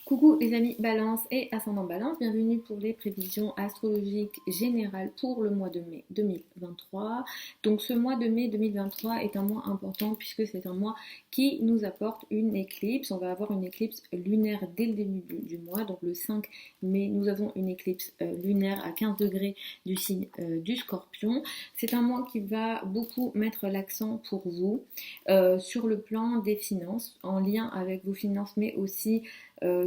Coucou les amis Balance et Ascendant Balance, bienvenue pour les prévisions astrologiques générales pour le mois de mai 2023. Donc ce mois de mai 2023 est un mois important puisque c'est un mois qui nous apporte une éclipse. On va avoir une éclipse lunaire dès le début du mois, donc le 5 mai nous avons une éclipse lunaire à 15 degrés du signe du Scorpion. C'est un mois qui va beaucoup mettre l'accent pour vous sur le plan des finances, en lien avec vos finances mais aussi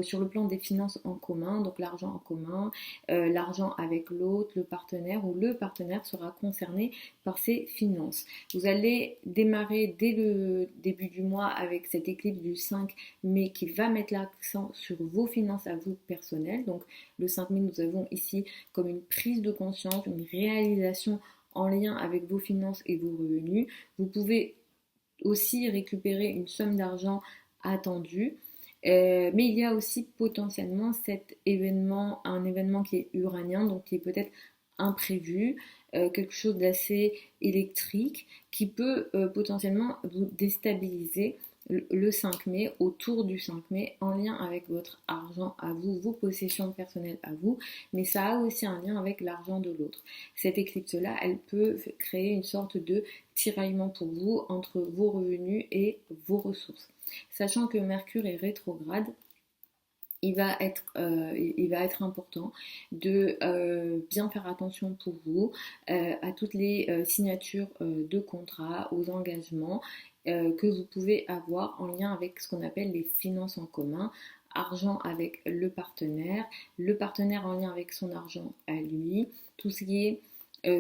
sur le plan des finances en commun, donc l'argent en commun, l'argent avec l'autre, le partenaire ou le partenaire sera concerné par ces finances. Vous allez démarrer dès le début du mois avec cette éclipse du 5 mai qui va mettre l'accent sur vos finances à vous personnelles. Donc le 5 mai, nous avons ici comme une prise de conscience, une réalisation en lien avec vos finances et vos revenus. Vous pouvez aussi récupérer une somme d'argent attendue. Mais il y a aussi potentiellement un événement qui est uranien, donc qui est peut-être imprévu, quelque chose d'assez électrique qui peut potentiellement vous déstabiliser le 5 mai, autour du 5 mai, en lien avec votre argent à vous, vos possessions personnelles à vous, mais ça a aussi un lien avec l'argent de l'autre. Cette éclipse-là, elle peut créer une sorte de tiraillement pour vous entre vos revenus et vos ressources. Sachant que Mercure est rétrograde, il va être important de bien faire attention pour vous à toutes les signatures de contrats, aux engagements que vous pouvez avoir en lien avec ce qu'on appelle les finances en commun, argent avec le partenaire en lien avec son argent à lui, tout ce qui est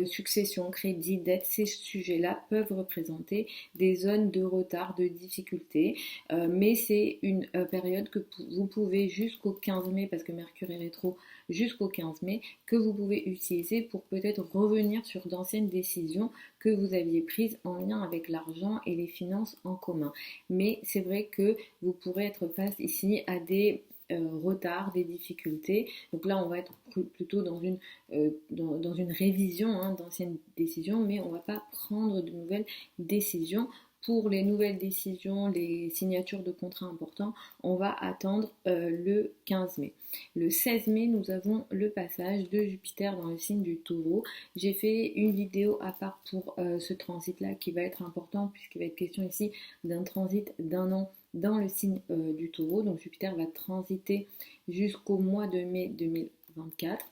succession, crédit, dette, ces sujets-là peuvent représenter des zones de retard, de difficulté, mais c'est une période que vous pouvez jusqu'au 15 mai, parce que Mercure est rétro jusqu'au 15 mai, que vous pouvez utiliser pour peut-être revenir sur d'anciennes décisions que vous aviez prises en lien avec l'argent et les finances en commun. Mais c'est vrai que vous pourrez être face ici à des retards, des difficultés. Donc là, on va être plutôt dans une révision d'anciennes décisions, mais on ne va pas prendre de nouvelles décisions. Pour les nouvelles décisions, les signatures de contrats importants, on va attendre le 15 mai. Le 16 mai, nous avons le passage de Jupiter dans le signe du Taureau. J'ai fait une vidéo à part pour ce transit-là qui va être important puisqu'il va être question ici d'un transit d'un an dans le signe du Taureau. Donc Jupiter va transiter jusqu'au mois de mai 2024.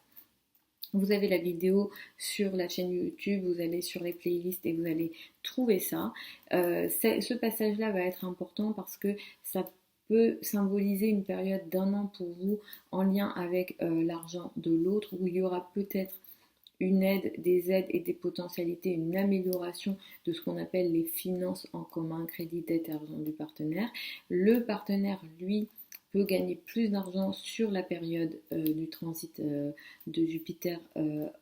Vous avez la vidéo sur la chaîne YouTube, vous allez sur les playlists et vous allez trouver ça. Ce passage-là va être important parce que ça peut symboliser une période d'un an pour vous en lien avec l'argent de l'autre, où il y aura peut-être une aide, des aides et des potentialités, une amélioration de ce qu'on appelle les finances en commun, crédit, dette et argent du partenaire. Le partenaire, lui, peut gagner plus d'argent sur la période du transit de Jupiter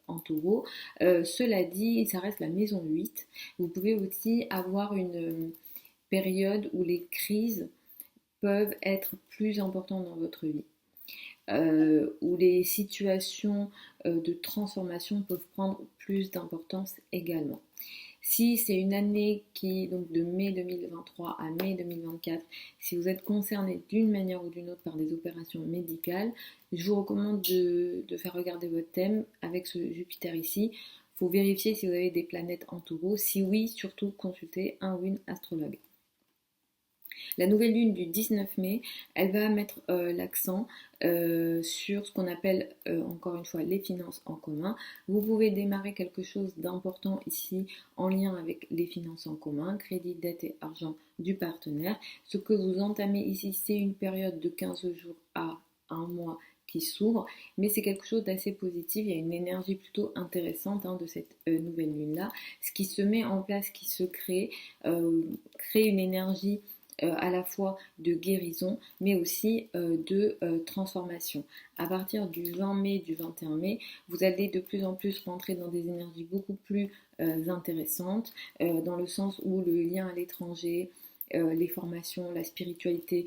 en taureau. Cela dit, ça reste la maison 8. Vous pouvez aussi avoir une période où les crises peuvent être plus importantes dans votre vie. Où les situations de transformation peuvent prendre plus d'importance également. Si c'est une année qui, donc de mai 2023 à mai 2024, si vous êtes concerné d'une manière ou d'une autre par des opérations médicales, je vous recommande de faire regarder votre thème avec ce Jupiter ici. Il faut vérifier si vous avez des planètes en taureau. Si oui, surtout consultez un ou une astrologue. La nouvelle lune du 19 mai, elle va mettre l'accent sur ce qu'on appelle encore une fois les finances en commun. Vous pouvez démarrer quelque chose d'important ici en lien avec les finances en commun, crédit, dette et argent du partenaire. Ce que vous entamez ici, c'est une période de 15 jours à un mois qui s'ouvre, mais c'est quelque chose d'assez positif. Il y a une énergie plutôt intéressante de cette nouvelle lune-là. Ce qui se met en place, qui se crée une énergie à la fois de guérison mais aussi de transformation. À partir du 20 mai, du 21 mai, vous allez de plus en plus rentrer dans des énergies beaucoup plus intéressantes dans le sens où le lien à l'étranger, les formations, la spiritualité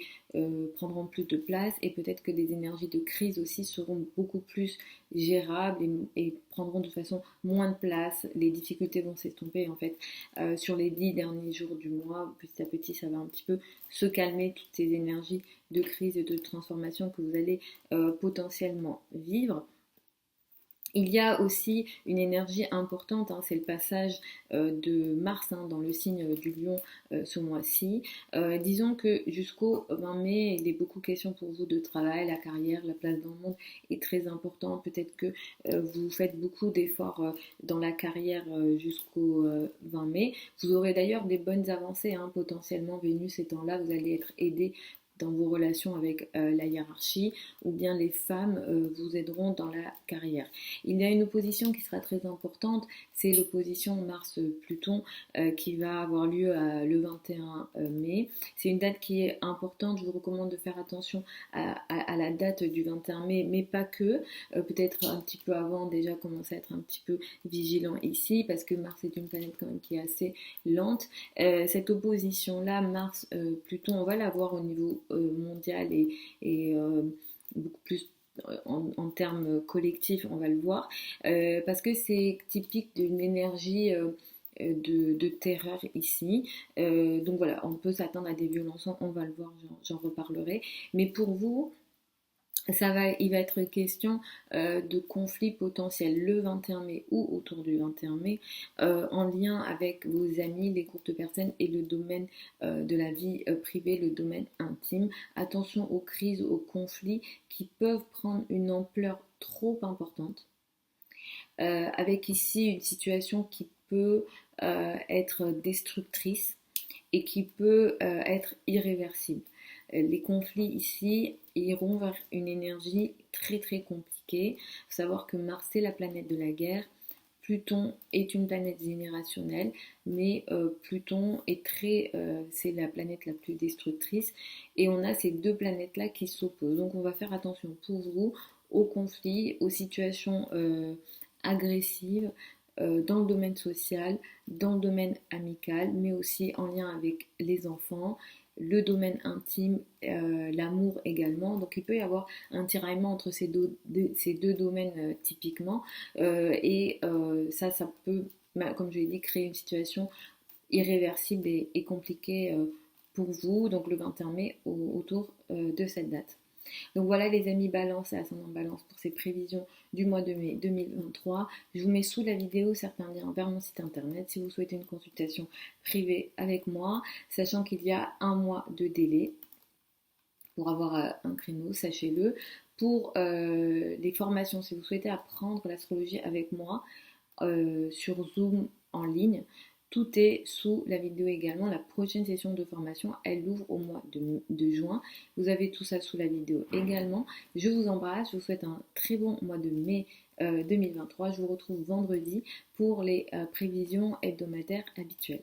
prendront plus de place et peut-être que les énergies de crise aussi seront beaucoup plus gérables et prendront de façon moins de place. Les difficultés vont s'estomper en fait sur les 10 derniers jours du mois. Petit à petit, ça va un petit peu se calmer toutes ces énergies de crise et de transformation que vous allez potentiellement vivre. Il y a aussi une énergie importante, hein, c'est le passage de Mars dans le signe du Lion ce mois-ci. Disons que jusqu'au 20 mai, il est beaucoup question pour vous de travail, la carrière, la place dans le monde est très important. Peut-être que vous faites beaucoup d'efforts dans la carrière jusqu'au 20 mai. Vous aurez d'ailleurs des bonnes avancées, hein, potentiellement Vénus étant là, vous allez être aidé dans vos relations avec la hiérarchie, ou bien les femmes vous aideront dans la carrière. Il y a une opposition qui sera très importante, c'est l'opposition Mars-Pluton qui va avoir lieu le 21 mai. C'est une date qui est importante, je vous recommande de faire attention à la date du 21 mai, mais pas que, peut-être un petit peu avant, déjà commencer à être un petit peu vigilant ici, parce que Mars est une planète quand même qui est assez lente. Cette opposition-là, Mars-Pluton, on va la voir au niveau mondial et beaucoup plus en termes collectifs, on va le voir, parce que c'est typique d'une énergie de terreur ici. Donc voilà, on peut s'attendre à des violences, on va le voir, j'en reparlerai. Mais pour vous, il va être question de conflits potentiels le 21 mai ou autour du 21 mai en lien avec vos amis, les groupes de personnes et le domaine de la vie privée, le domaine intime. Attention aux crises, aux conflits qui peuvent prendre une ampleur trop importante. Avec ici une situation qui peut être destructrice et qui peut être irréversible. Les conflits ici iront vers une énergie très très compliquée. Il faut savoir que Mars c'est la planète de la guerre. Pluton est une planète générationnelle, mais Pluton est c'est la planète la plus destructrice. Et on a ces deux planètes-là qui s'opposent. Donc on va faire attention pour vous aux conflits, aux situations agressives dans le domaine social, dans le domaine amical, mais aussi en lien avec les enfants, le domaine intime, l'amour également. Donc il peut y avoir un tiraillement entre ces deux domaines typiquement. Ça peut, comme je l'ai dit, créer une situation irréversible et compliquée pour vous, donc le 21 mai autour de cette date. Donc voilà les amis Balance et ascendant Balance pour ces prévisions du mois de mai 2023. Je vous mets sous la vidéo certains liens vers mon site internet si vous souhaitez une consultation privée avec moi, sachant qu'il y a un mois de délai pour avoir un créneau, sachez-le. Pour les formations, si vous souhaitez apprendre l'astrologie avec moi sur Zoom en ligne, tout est sous la vidéo également. La prochaine session de formation, elle ouvre au mois de juin. Vous avez tout ça sous la vidéo également. Je vous embrasse, je vous souhaite un très bon mois de mai 2023. Je vous retrouve vendredi pour les prévisions hebdomadaires habituelles.